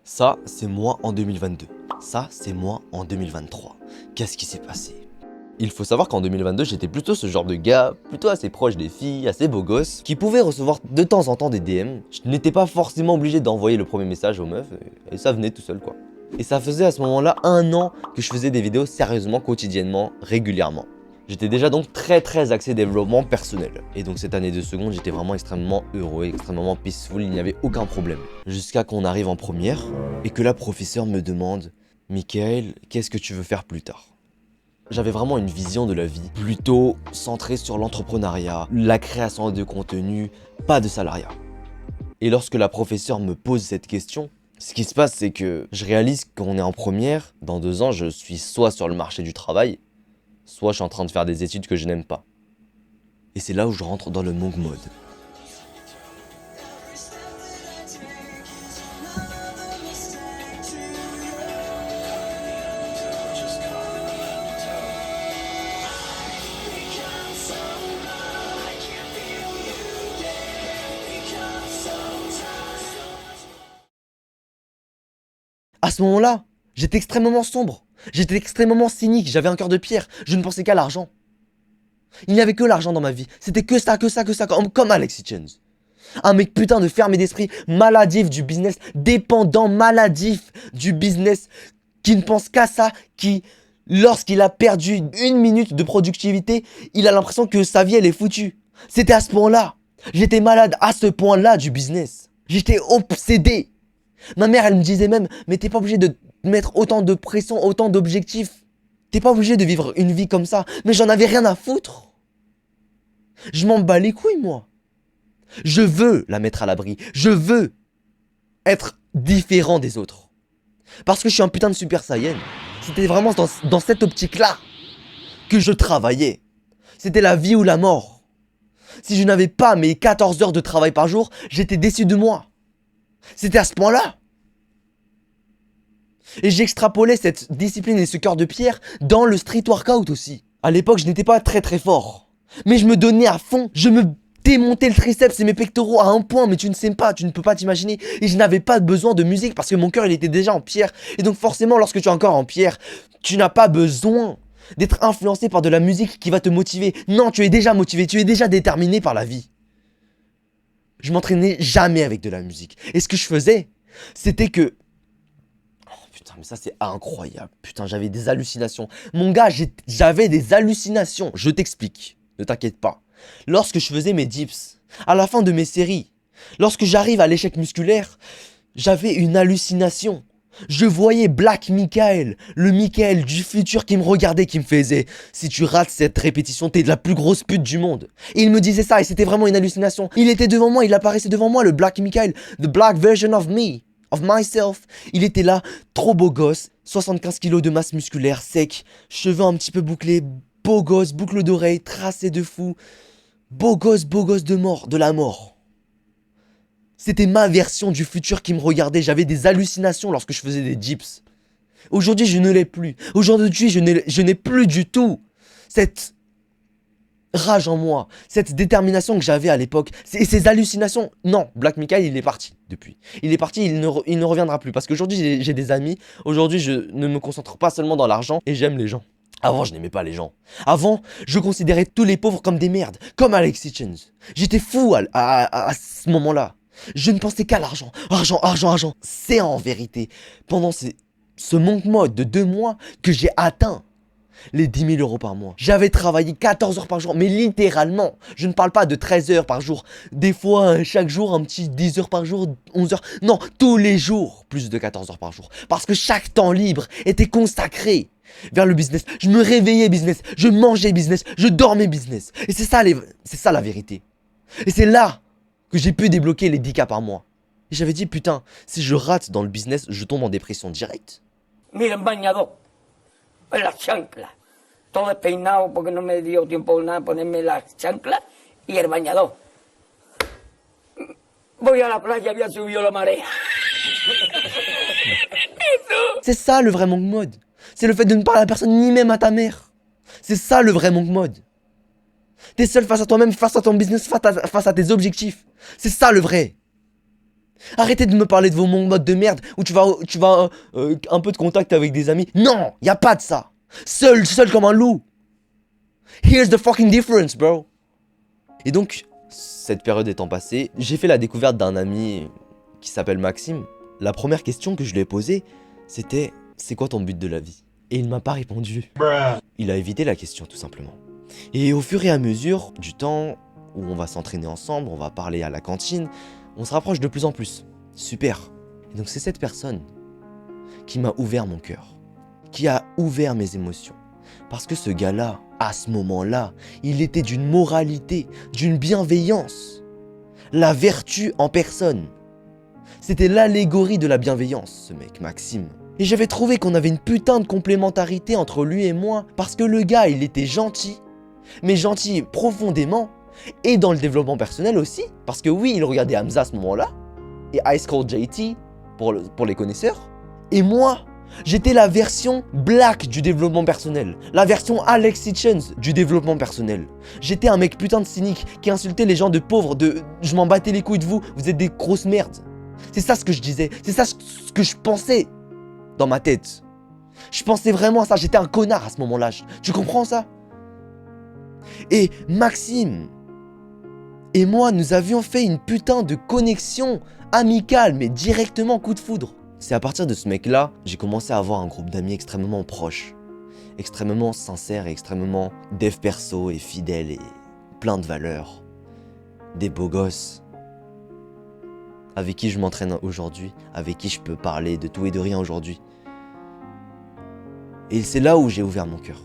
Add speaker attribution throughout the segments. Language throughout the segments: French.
Speaker 1: Ça, c'est moi en 2022. Ça, c'est moi en 2023. Qu'est-ce qui s'est passé? Il faut savoir qu'en 2022, j'étais plutôt ce genre de gars, plutôt assez proche des filles, assez beau gosse, qui pouvait recevoir de temps en temps des DM. Je n'étais pas forcément obligé d'envoyer le premier message aux meufs, et ça venait tout seul quoi. Et ça faisait à ce moment-là 1 an que je faisais des vidéos sérieusement, quotidiennement, régulièrement. J'étais déjà donc très axé développement personnel. Et donc cette année de seconde, j'étais vraiment extrêmement heureux, extrêmement peaceful, il n'y avait aucun problème. Jusqu'à qu'on arrive en première, et que la professeure me demande « Michael, qu'est-ce que tu veux faire plus tard ?» J'avais vraiment une vision de la vie, plutôt centrée sur l'entrepreneuriat, la création de contenu, pas de salariat. Et lorsque la professeure me pose cette question, ce qui se passe c'est que je réalise qu'on est en première, dans 2 ans je suis soit sur le marché du travail, soit je suis en train de faire des études que je n'aime pas. Et c'est là où je rentre dans le monk mode. À ce moment-là, j'étais extrêmement sombre, j'étais extrêmement cynique, j'avais un cœur de pierre, je ne pensais qu'à l'argent. Il n'y avait que l'argent dans ma vie, c'était que ça, comme Alexis Chance. Un mec putain de fermé d'esprit, maladif du business, dépendant maladif du business, qui ne pense qu'à ça, qui, lorsqu'il a perdu 1 minute de productivité, il a l'impression que sa vie elle est foutue. C'était à ce point-là, j'étais malade à ce point-là du business. J'étais obsédé. Ma mère, elle me disait même, mais t'es pas obligé de mettre autant de pression, autant d'objectifs. T'es pas obligé de vivre une vie comme ça. Mais j'en avais rien à foutre. Je m'en bats les couilles, moi. Je veux la mettre à l'abri. Je veux être différent des autres. Parce que je suis un putain de super saiyan. C'était vraiment dans cette optique-là que je travaillais. C'était la vie ou la mort. Si je n'avais pas mes 14 heures de travail par jour, j'étais déçu de moi. C'était à ce point-là. Et j'extrapolais cette discipline et ce cœur de pierre dans le street workout aussi. À l'époque, je n'étais pas très fort. Mais je me donnais à fond. Je me démontais le triceps et mes pectoraux à un point, mais tu ne sais pas, tu ne peux pas t'imaginer. Et je n'avais pas besoin de musique parce que mon cœur, il était déjà en pierre. Et donc forcément, lorsque tu es encore en pierre, tu n'as pas besoin d'être influencé par de la musique qui va te motiver. Non, tu es déjà motivé, tu es déjà déterminé par la vie. Je m'entraînais jamais avec de la musique. Et ce que je faisais, c'était que... Oh putain, mais ça c'est incroyable. Putain, j'avais des hallucinations. Mon gars, j'avais des hallucinations. Je t'explique. Ne t'inquiète pas. Lorsque je faisais mes dips, à la fin de mes séries, lorsque j'arrive à l'échec musculaire, j'avais une hallucination. Je voyais Black Michael, le Michael du futur qui me regardait, qui me faisait « Si tu rates cette répétition, t'es de la plus grosse pute du monde ». Et il me disait ça et c'était vraiment une hallucination. Il était devant moi, il apparaissait devant moi, le Black Michael, the black version of me, of myself. Il était là, trop beau gosse, 75 kilos de masse musculaire, sec, cheveux un petit peu bouclés, beau gosse, boucle d'oreille, tracé de fou, beau gosse de mort, de la mort. C'était ma version du futur qui me regardait. J'avais des hallucinations lorsque je faisais des dips. Aujourd'hui, je ne l'ai plus. Aujourd'hui, je n'ai plus du tout cette rage en moi, cette détermination que j'avais à l'époque. Et ces hallucinations, non, Black Michael, il est parti depuis. Il est parti, il ne reviendra plus. Parce qu'aujourd'hui, j'ai des amis. Aujourd'hui, je ne me concentre pas seulement dans l'argent et j'aime les gens. Avant, je n'aimais pas les gens. Avant, je considérais tous les pauvres comme des merdes, comme Alexis Chance. J'étais fou à ce moment-là. Je ne pensais qu'à l'argent, argent. C'est en vérité, pendant ce monk mode de 2 mois, que j'ai atteint les 10 000 € par mois. J'avais travaillé 14 heures par jour, mais littéralement. Je ne parle pas de 13 heures par jour. Des fois, chaque jour, un petit 10 heures par jour, 11 heures. Non, tous les jours, plus de 14 heures par jour. Parce que chaque temps libre était consacré vers le business. Je me réveillais business, je mangeais business, je dormais business. Et c'est ça la vérité. Et c'est là que j'ai pu débloquer les 10K par mois. Et j'avais dit, putain, si je rate dans le business, je tombe en dépression directe.
Speaker 2: Miren, bañador, en las chanclas, todo despeinado porque no me dio tiempo nada ponerme las chanclas y el bañador. Voy a la playa, había subido la marea.
Speaker 1: C'est ça le vrai monk mode. C'est le fait de ne parler à personne, ni même à ta mère. C'est ça le vrai monk mode. T'es seul face à toi-même, face à ton business, face à tes objectifs. C'est ça le vrai. Arrêtez de me parler de vos modes de merde où tu vas un peu de contact avec des amis. Non, y a pas de ça. Seul comme un loup. Here's the fucking difference, bro. Et donc, cette période étant passée, j'ai fait la découverte d'un ami qui s'appelle Maxime. La première question que je lui ai posée, c'était « C'est quoi ton but de la vie ?» Et il m'a pas répondu. Il a évité la question, tout simplement. Et au fur et à mesure du temps où on va s'entraîner ensemble, on va parler à la cantine, on se rapproche de plus en plus. Super. Et donc c'est cette personne qui m'a ouvert mon cœur, qui a ouvert mes émotions. Parce que ce gars-là, à ce moment-là, il était d'une moralité, d'une bienveillance. La vertu en personne. C'était l'allégorie de la bienveillance, ce mec, Maxime. Et j'avais trouvé qu'on avait une putain de complémentarité entre lui et moi, parce que le gars, il était gentil, mais gentil profondément, et dans le développement personnel aussi, parce que oui, il regardait Hamza à ce moment-là, et Ice Cold JT, pour les connaisseurs, et moi, j'étais la version black du développement personnel, la version Alex Hitchens du développement personnel. J'étais un mec putain de cynique, qui insultait les gens de pauvres, je m'en battais les couilles de vous, vous êtes des grosses merdes. C'est ça ce que je disais, c'est ça ce que je pensais dans ma tête. Je pensais vraiment à ça, j'étais un connard à ce moment-là, tu comprends ça? Et Maxime et moi, nous avions fait une putain de connexion amicale, mais directement coup de foudre. C'est à partir de ce mec-là, j'ai commencé à avoir un groupe d'amis extrêmement proches, extrêmement sincères et extrêmement dev perso et fidèles et plein de valeurs. Des beaux gosses, avec qui je m'entraîne aujourd'hui, avec qui je peux parler de tout et de rien aujourd'hui. Et c'est là où j'ai ouvert mon cœur.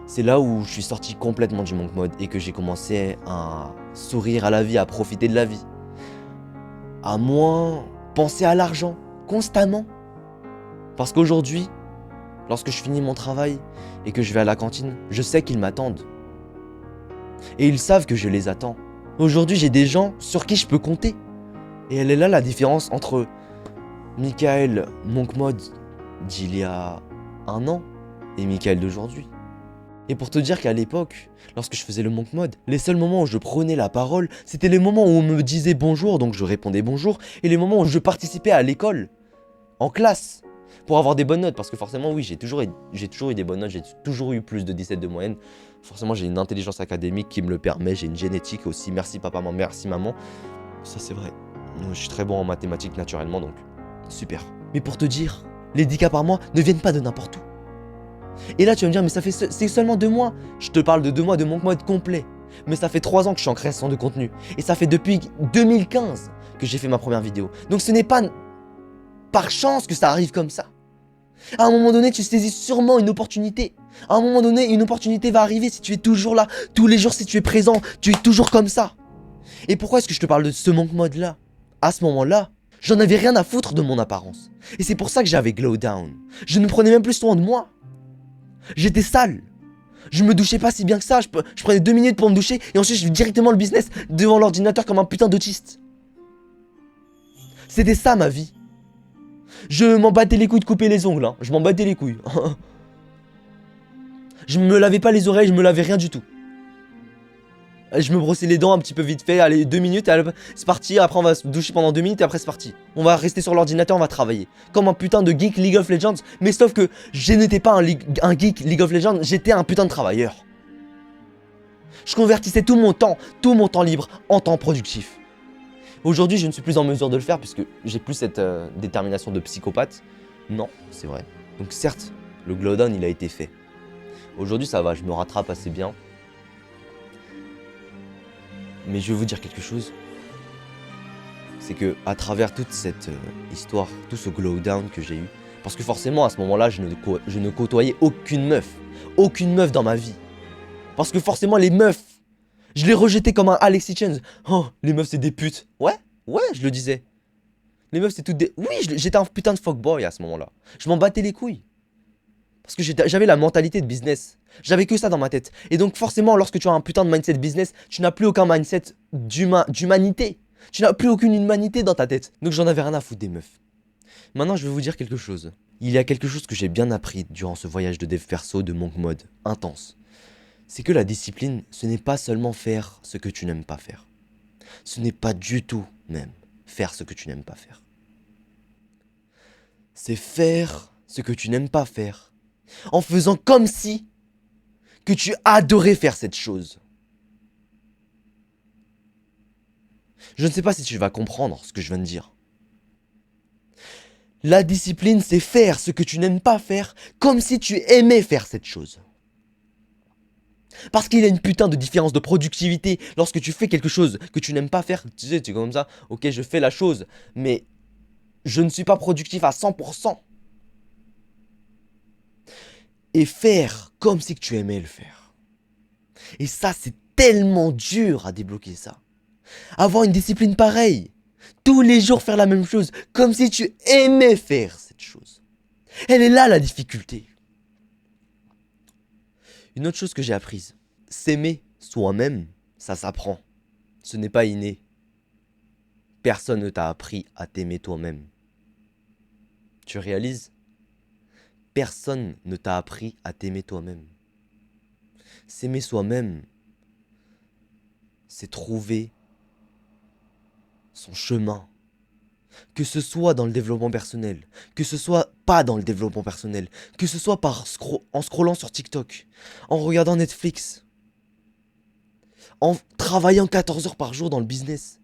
Speaker 1: C'est là où je suis sorti complètement du monk mode et que j'ai commencé à sourire à la vie, à profiter de la vie. À moins penser à l'argent, constamment. Parce qu'aujourd'hui, lorsque je finis mon travail et que je vais à la cantine, je sais qu'ils m'attendent. Et ils savent que je les attends. Aujourd'hui, j'ai des gens sur qui je peux compter. Et elle est là la différence entre Michael monk mode d'il y a 1 an et Michael d'aujourd'hui. Et pour te dire qu'à l'époque, lorsque je faisais le monk mode, les seuls moments où je prenais la parole, c'était les moments où on me disait bonjour, donc je répondais bonjour, et les moments où je participais à l'école, en classe, pour avoir des bonnes notes. Parce que forcément, oui, j'ai toujours eu des bonnes notes, j'ai toujours eu plus de 17 de moyenne. Forcément, j'ai une intelligence académique qui me le permet, j'ai une génétique aussi. Merci papa, merci maman. Ça, c'est vrai. Je suis très bon en mathématiques naturellement, donc super. Mais pour te dire, les 10K par mois ne viennent pas de n'importe où. Et là tu vas me dire mais c'est seulement 2 mois. Je te parle de 2 mois de monk mode complet. Mais ça fait 3 ans que je suis en création de contenu. Et ça fait depuis 2015 que j'ai fait ma première vidéo. Donc ce n'est pas par chance que ça arrive comme ça. À un moment donné tu saisis sûrement une opportunité. À un moment donné une opportunité va arriver si tu es toujours là. Tous les jours si tu es présent, tu es toujours comme ça. Et pourquoi est-ce que je te parle de ce monk mode là? À ce moment là, j'en avais rien à foutre de mon apparence. Et c'est pour ça que j'avais glow down. Je ne prenais même plus soin de moi. J'étais sale. Je me douchais pas si bien que ça. Je prenais 2 minutes pour me doucher et ensuite je vais directement le business devant l'ordinateur comme un putain d'autiste. C'était ça ma vie. Je m'en battais les couilles de couper les ongles. Hein. Je m'en battais les couilles. Je me lavais pas les oreilles, je me lavais rien du tout. Je me brossais les dents un petit peu vite fait, allez 2 minutes, c'est parti, après on va se doucher pendant 2 minutes et après c'est parti. On va rester sur l'ordinateur, on va travailler. Comme un putain de geek League of Legends, mais sauf que je n'étais pas un geek League of Legends, j'étais un putain de travailleur. Je convertissais tout mon temps libre en temps productif. Aujourd'hui je ne suis plus en mesure de le faire puisque j'ai plus cette détermination de psychopathe. Non, c'est vrai. Donc certes, le glow down il a été fait. Aujourd'hui ça va, je me rattrape assez bien. Mais je vais vous dire quelque chose, c'est que à travers toute cette histoire, tout ce glow down que j'ai eu, parce que forcément à ce moment-là, je ne côtoyais aucune meuf dans ma vie. Parce que forcément les meufs, je les rejetais comme un Alex Hitchens. Oh, les meufs c'est des putes. Ouais, je le disais. Les meufs c'est toutes des... Oui, j'étais un putain de fuckboy à ce moment-là. Je m'en battais les couilles. Parce que j'avais la mentalité de business. J'avais que ça dans ma tête. Et donc forcément, lorsque tu as un putain de mindset business, tu n'as plus aucun mindset d'humanité. Tu n'as plus aucune humanité dans ta tête. Donc j'en avais rien à foutre des meufs. Maintenant, je vais vous dire quelque chose. Il y a quelque chose que j'ai bien appris durant ce voyage de dev perso de monk mode intense. C'est que la discipline, ce n'est pas seulement faire ce que tu n'aimes pas faire. Ce n'est pas du tout même. Faire ce que tu n'aimes pas faire. C'est faire ce que tu n'aimes pas faire. En faisant comme si que tu adorais faire cette chose. Je ne sais pas si tu vas comprendre ce que je viens de dire. La discipline, c'est faire ce que tu n'aimes pas faire comme si tu aimais faire cette chose. Parce qu'il y a une putain de différence de productivité lorsque tu fais quelque chose que tu n'aimes pas faire. Tu sais, tu es comme ça, ok, je fais la chose, mais je ne suis pas productif à 100%. Et faire comme si que tu aimais le faire. Et ça, c'est tellement dur à débloquer ça. Avoir une discipline pareille. Tous les jours faire la même chose, comme si tu aimais faire cette chose. Elle est là la difficulté. Une autre chose que j'ai apprise. S'aimer soi-même, ça s'apprend. Ce n'est pas inné. Personne ne t'a appris à t'aimer toi-même. Tu réalises? Personne ne t'a appris à t'aimer toi-même. S'aimer soi-même, c'est trouver son chemin. Que ce soit dans le développement personnel, que ce soit pas dans le développement personnel, que ce soit en scrollant sur TikTok, en regardant Netflix, en travaillant 14 heures par jour dans le business.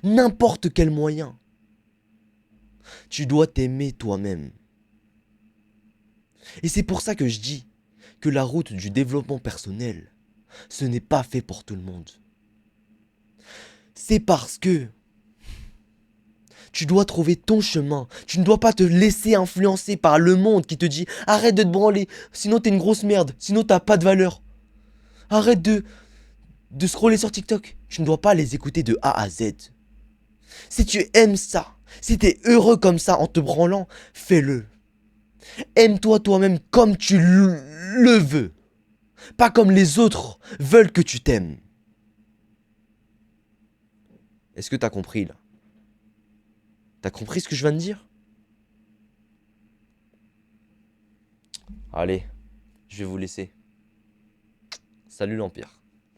Speaker 1: N'importe quel moyen. Tu dois t'aimer toi-même. Et c'est pour ça que je dis que la route du développement personnel, ce n'est pas fait pour tout le monde. C'est parce que tu dois trouver ton chemin. Tu ne dois pas te laisser influencer par le monde qui te dit arrête de te branler, sinon t'es une grosse merde, sinon t'as pas de valeur. Arrête de scroller sur TikTok. Tu ne dois pas les écouter de A à Z. Si tu aimes ça, si t'es heureux comme ça en te branlant, fais-le. Aime-toi toi-même comme tu le veux. Pas comme les autres veulent que tu t'aimes. Est-ce que t'as compris là? T'as compris ce que je viens de dire? Allez, je vais vous laisser. Salut l'Empire.